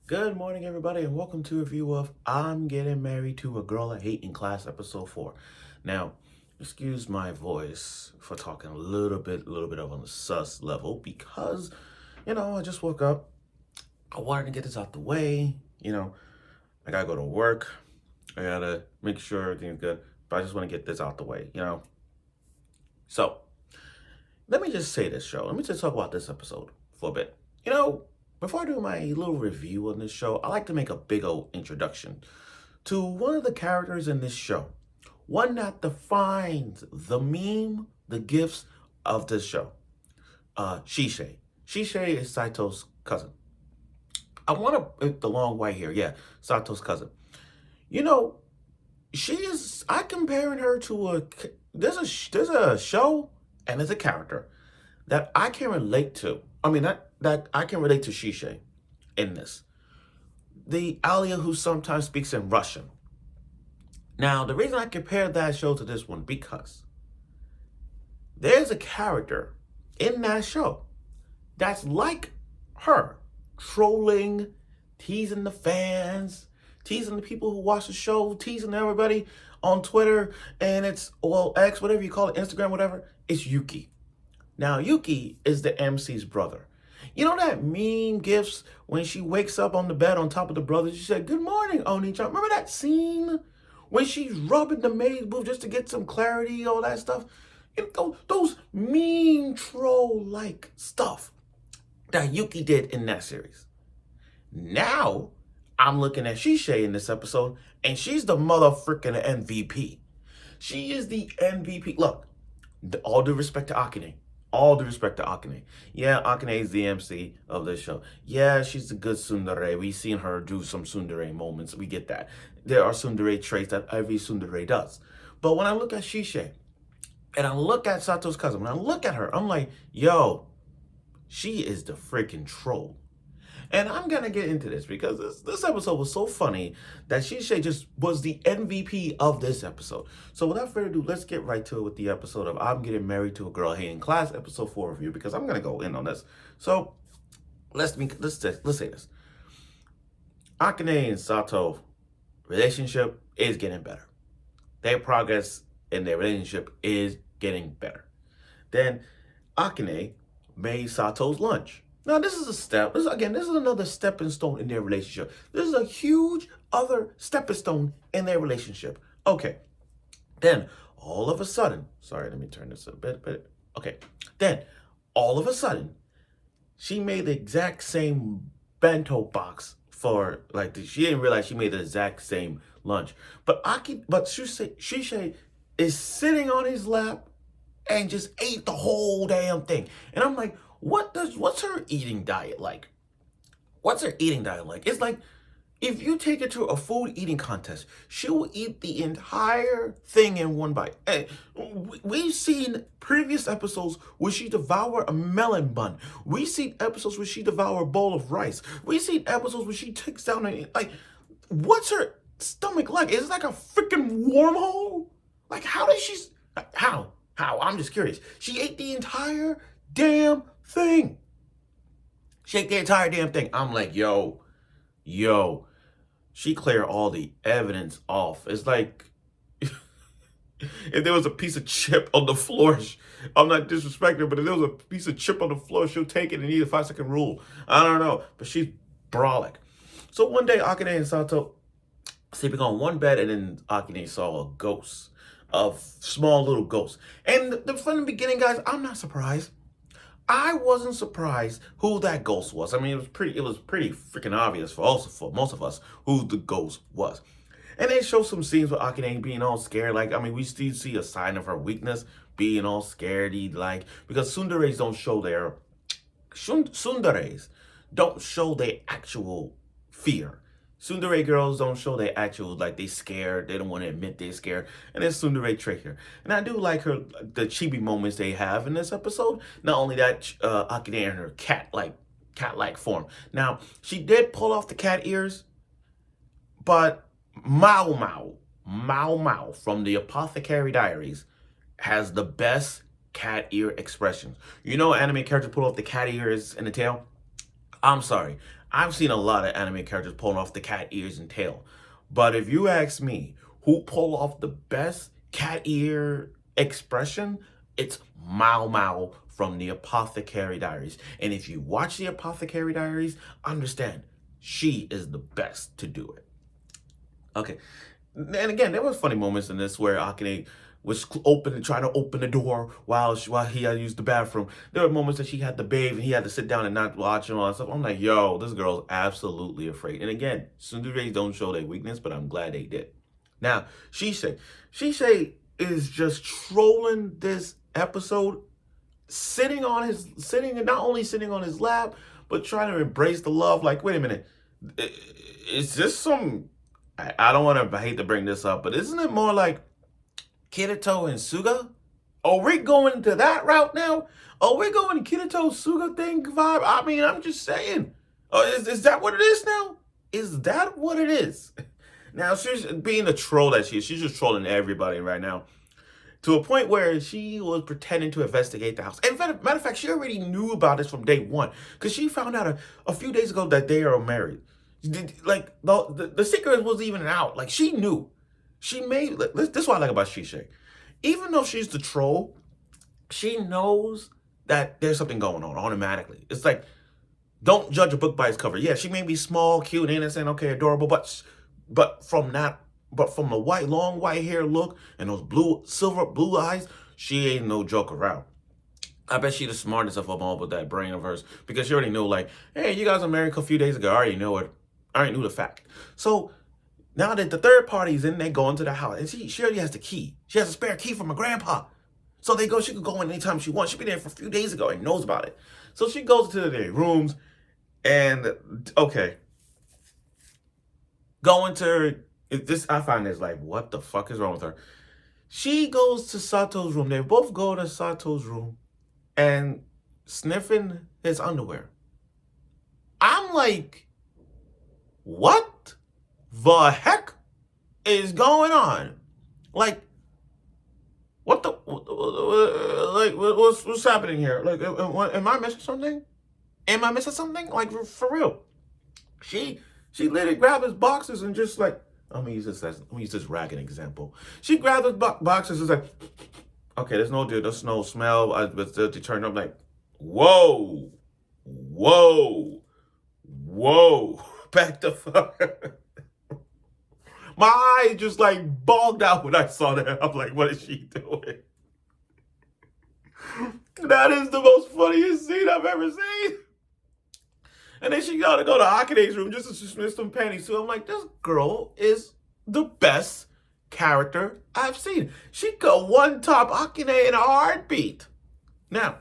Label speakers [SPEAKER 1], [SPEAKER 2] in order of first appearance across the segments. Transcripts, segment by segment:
[SPEAKER 1] Good morning, everybody, and welcome to a review of I'm Getting Married to a Girl I Hate in Class, Episode 4. Now, excuse my voice for talking a little bit of on the sus level because, I just woke up. I wanted to get this out the way. I gotta go to work. I gotta make sure everything's good, but I just want to get this out the way. So, let me just say this show. Let me just talk about this episode for a bit. Before I do my little review on this show, I like to make a big old introduction to one of the characters in this show. One that defines the meme, the gifts of this show. Shisei. Shisei is Saito's cousin. I want to put the long way here. Yeah, Sato's cousin. You know, I comparing her to there's a show and there's a character that I can relate to. I mean, that I can relate to Shisei in this. The Alia who sometimes speaks in Russian. Now, the reason I compare that show to this one, because there's a character in that show that's like her, trolling, teasing the fans, teasing the people who watch the show, teasing everybody on Twitter, and it's, well, X, whatever you call it, Instagram, whatever. It's Yuki. Now, Yuki is the MC's brother. You know that meme gifs when she wakes up on the bed on top of the brother? She said, "Good morning, Oni-chan." Remember that scene when she's rubbing the maid booth just to get some clarity, all that stuff? Those meme troll-like stuff that Yuki did in that series. Now, I'm looking at Shisei in this episode, and she's the motherfucking MVP. She is the MVP. Look, all due respect to Akane. All due respect to Akane. Yeah, Akane is the MC of this show. Yeah, she's a good tsundere. We've seen her do some tsundere moments. We get that. There are tsundere traits that every tsundere does. But when I look at Shisei, and I look at Sato's cousin, when I look at her, I'm like, yo, she is the freaking troll. And I'm going to get into this because this episode was so funny that Shisei just was the MVP of this episode. So without further ado, let's get right to it with the episode of I'm Getting Married to a Girl I Hate in Class, Episode 4 review, because I'm going to go in on this. So let's say this. Akane and Sato relationship is getting better. Their progress in their relationship is getting better. Then Akane made Sato's lunch. Now, this is a step. This is another stepping stone in their relationship. This is a huge other stepping stone in their relationship. Okay. Then, all of a sudden, sorry, let me turn this a bit. Okay. Then, all of a sudden, she made the exact same bento box for, she didn't realize she made the exact same lunch. But Shisei is sitting on his lap and just ate the whole damn thing. And I'm like, what's her eating diet like? What's her eating diet like? It's like, if you take her to a food eating contest, she will eat the entire thing in one bite. And we've seen previous episodes where she devoured a melon bun. We've seen episodes where she devoured a bowl of rice. We've seen episodes where she takes down what's her stomach like? Is it like a freaking wormhole? Like, how? I'm just curious. She ate the entire damn thing. She ate the entire damn thing. I'm like, yo, she cleared all the evidence off. It's like, if there was a piece of chip on the floor, I'm not disrespecting, but if there was a piece of chip on the floor, she'll take it and eat a 5-second rule. I don't know, but she's brolic. So one day, Akane and Sato sleeping on one bed, and then Akane saw a ghost, a small little ghost. And from the beginning, guys, I'm not surprised. I wasn't surprised who that ghost was. I mean, it was pretty freaking obvious for most of us who the ghost was. And they show some scenes with Akane being all scared. We still see a sign of her weakness, being all scaredy, because tsunderes don't show their actual fear. Tsundere girls don't show their actual, they scared. They don't want to admit they're scared. And there's tsundere trait here. And I do like the chibi moments they have in this episode. Not only that, Akane and her cat-like form. Now, she did pull off the cat ears, but Mao Mao from the Apothecary Diaries has the best cat ear expressions. You know, anime characters pull off the cat ears and the tail? I'm sorry. I've seen a lot of anime characters pulling off the cat ears and tail. But if you ask me who pulled off the best cat ear expression, it's Mao Mao from the Apothecary Diaries. And if you watch the Apothecary Diaries, understand she is the best to do it. Okay. And again, there was funny moments in this where Akane was trying to open the door while he had used the bathroom. There were moments that she had to bathe and he had to sit down and not watch and all that stuff. I'm like, yo, this girl's absolutely afraid. And again, tsunderes don't show their weakness, but I'm glad they did. Now, Shisei is just trolling this episode, not only sitting on his lap, but trying to embrace the love. Like, wait a minute, is this some? I don't want to hate to bring this up, but isn't it more like Kirito and Suga? Are we going to that route now? Are we going Kirito Suga thing vibe? I mean, I'm just saying. Is that what it is now? Is that what it is? Now, she's being the troll that she is. She's just trolling everybody right now. To a point where she was pretending to investigate the house. And matter of fact, she already knew about this from day one. Because she found out a few days ago that they are married. Like, the secret wasn't even out. Like, she knew. This is what I like about Shisei. Even though she's the troll, she knows that there's something going on automatically. It's like, don't judge a book by its cover. Yeah, she may be small, cute, innocent, okay, adorable, but from the long white hair look and those silver blue eyes, she ain't no joke around. I bet she the smartest of them all with that brain of hers, because she already knew, like, hey, you guys are married a few days ago. I already know it. I already knew the fact. So now that the third party's in, they go into the house, and she already has the key. She has a spare key from her grandpa. So she could go in anytime she wants. She's been there for a few days ago and knows about it. So she goes to their rooms, and okay, going to this. I find this like, what the fuck is wrong with her? She goes to Sato's room. They both go to Sato's room and sniffing his underwear. I'm like, what the heck is going on? Like, what's happening here? Like, am I missing something? Am I missing something? Like, for real? She literally grabbed his boxes and just like, let me use this ragged example. She grabbed his boxes and was like, okay, there's no smell. But she turned up like, whoa, back the fuck. My eyes just like bogged out when I saw that. I'm like, what is she doing? That is the most funniest scene I've ever seen. And then she got to go to Akane's room just to dismiss some panties too. I'm like, this girl is the best character I've seen. She could one-top Akane in a heartbeat. Now,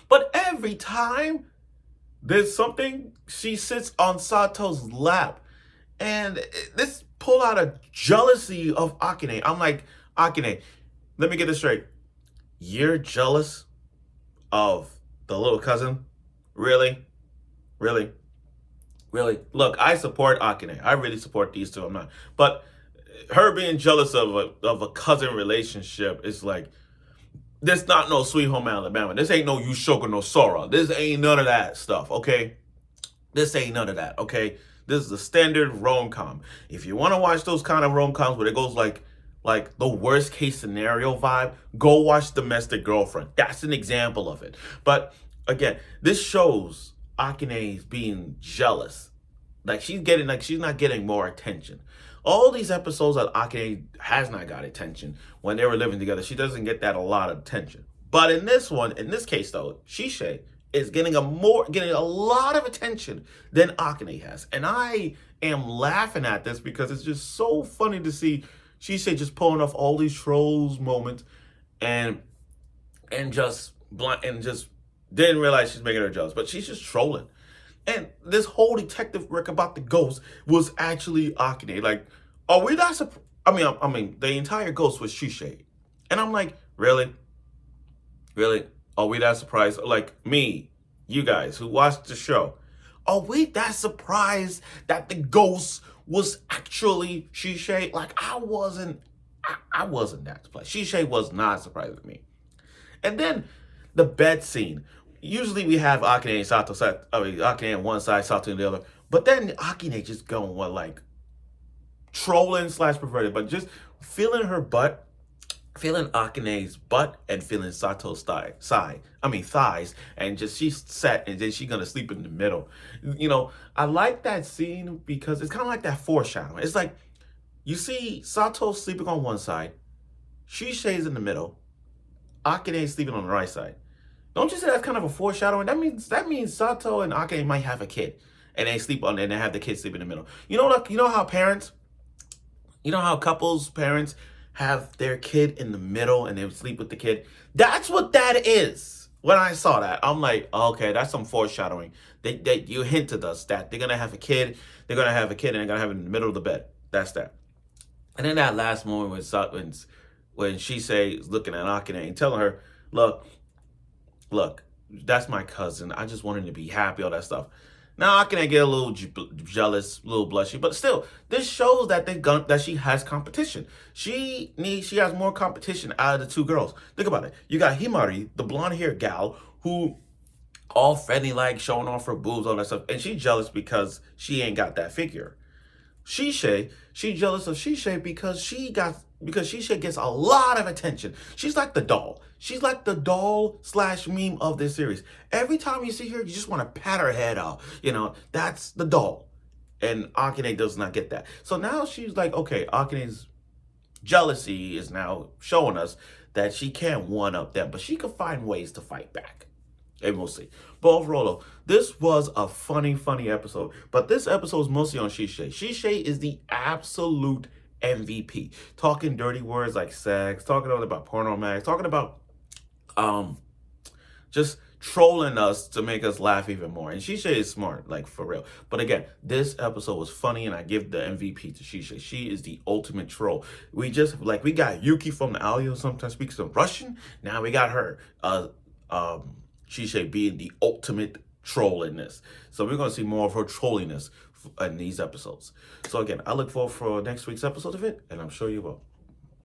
[SPEAKER 1] but every time there's something, she sits on Sato's lap. And this pull out a jealousy of Akane. I'm like, Akane, let me get this straight. You're jealous of the little cousin? Really? Look, I support Akane. I really support these two. I'm not. But her being jealous of a cousin relationship is like, this not no Sweet Home Alabama. This ain't no Yushoku no Sora. This ain't none of that stuff, okay? This ain't none of that, okay? This is the standard rom-com. If you want to watch those kind of rom-coms where it goes like the worst case scenario vibe, go watch Domestic Girlfriend. That's an example of it. But again, this shows Akane's being jealous. Like she's not getting more attention. All these episodes that Akane has not got attention when they were living together, she doesn't get that a lot of attention. But in this case though, Shisei is getting a lot of attention than Akane has. And I am laughing at this because it's just so funny to see Shisei just pulling off all these trolls moments and just didn't realize she's making her jealous. But she's just trolling. And this whole detective work about the ghost was actually Akane. Like, are we not surprised? I mean, the entire ghost was Shisei. And I'm like, really? Are we that surprised? Like me, you guys who watched the show, are we that surprised that the ghost was actually Shisei? Like I wasn't that surprised. Shisei was not surprised with me. And then the bed scene. usually we have Akane and Sato, Akane on one side, Sato on the other. But then Akane just going what, like trolling slash perverted, but just feeling her butt, feeling Akane's butt, and feeling Sato's thighs, and just she's set, and then she's gonna sleep in the middle. I like that scene because it's kind of like that foreshadowing. It's like you see Sato sleeping on one side, Shisei's in the middle, Akane's sleeping on the right side. Don't you say that's kind of a foreshadowing? That means Sato and Akane might have a kid, and they sleep on, and they have the kid sleep in the middle. You know how parents, couples parents have their kid in the middle and they sleep with the kid. That's what that is. When I saw that, I'm like, okay, that's some foreshadowing. You hinted us that they're gonna have a kid. They're gonna have a kid, and they're gonna have it in the middle of the bed. That's that. And then that last moment when Shisei is looking at Akane and telling her, look, that's my cousin. I just want him to be happy, all that stuff. Now I can get a little jealous, a little blushy, but still, this shows that that she has competition. She has more competition out of the two girls. Think about it. You got Himari, the blonde-haired gal, who all friendly like, showing off her boobs, all that stuff, and she's jealous because she ain't got that figure. Shisei, she's jealous of Shisei because Shisei gets a lot of attention. She's like the doll. She's like the doll slash meme of this series. Every time you see her, you just want to pat her head off. That's the doll. And Akane does not get that. So now she's like, okay, Akane's jealousy is now showing us that she can't one-up them, but she can find ways to fight back. And we'll see. But overall, though, this was a funny episode. But this episode is mostly on Shisei. Shisei is the absolute MVP. Talking dirty words like sex, talking about porno mags, talking about just trolling us to make us laugh even more. And Shisei is smart, like for real. But again, this episode was funny, and I give the MVP to Shisei. She is the ultimate troll. We got Yuki from the Alio, sometimes speaks some Russian. Now we got her. Shisei being the ultimate troll in this. So we're going to see more of her trolliness in these episodes. So again, I look forward for next week's episode of it, and I'm sure you will.